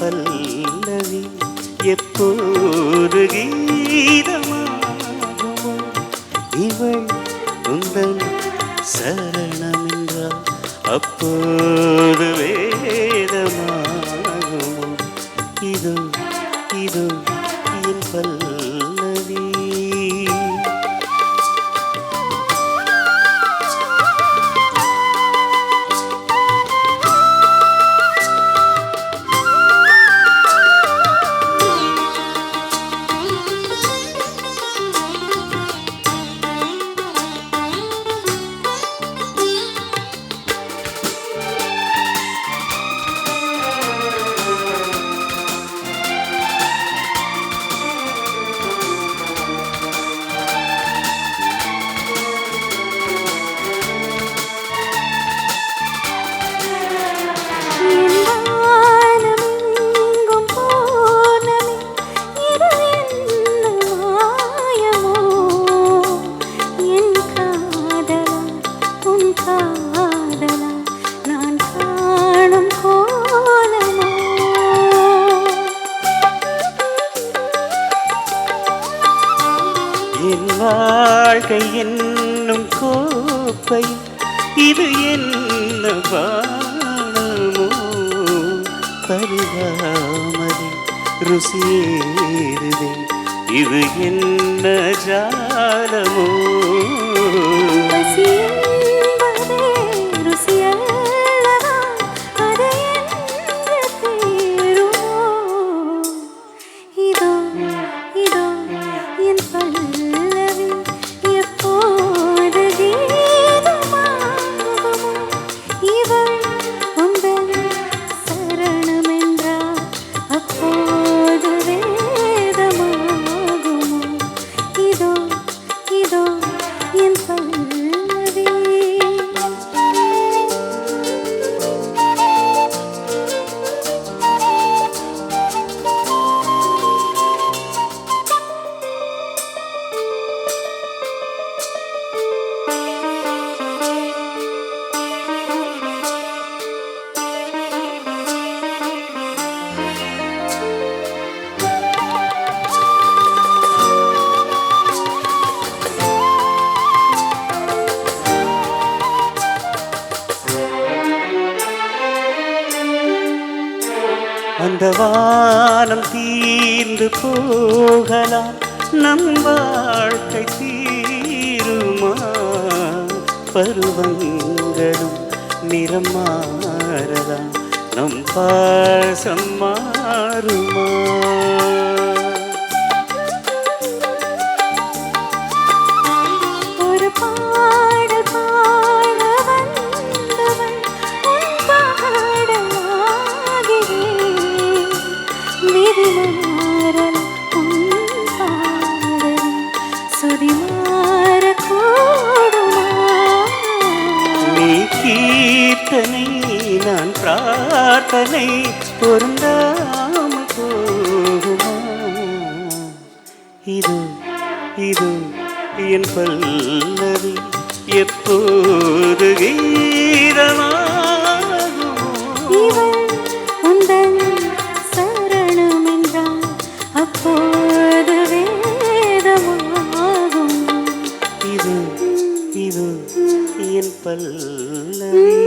பல்லவி எப்போது கீதமாகுமோ இவள் உந்தன் சரணம் என்றால் அப்போது வேதமாகுமோ இதோ இதோ என் பல்லவி என் வாழ்க்கை என்னும் கோப்பை இது என்ன பானமோ பருகாமதி ருசியேறுதே இது என்ன ஜாலமோ அந்த வானம் தீர்ந்து போகலாம் நம் வாழ்க்கை தீருமா பருவங்களும் நிறம் மாறலாம் நம் பாசம் மாறுமா கீர்த்தனை நான் பிரார்த்தனை பொருந்தாமல் போகுமா இது இது என் பல்லவி எப்போது கீதமாகுமோ உந்தன் சரணம் என்றால் அப்போது வேதமாகும் இது இது என் பல்லவி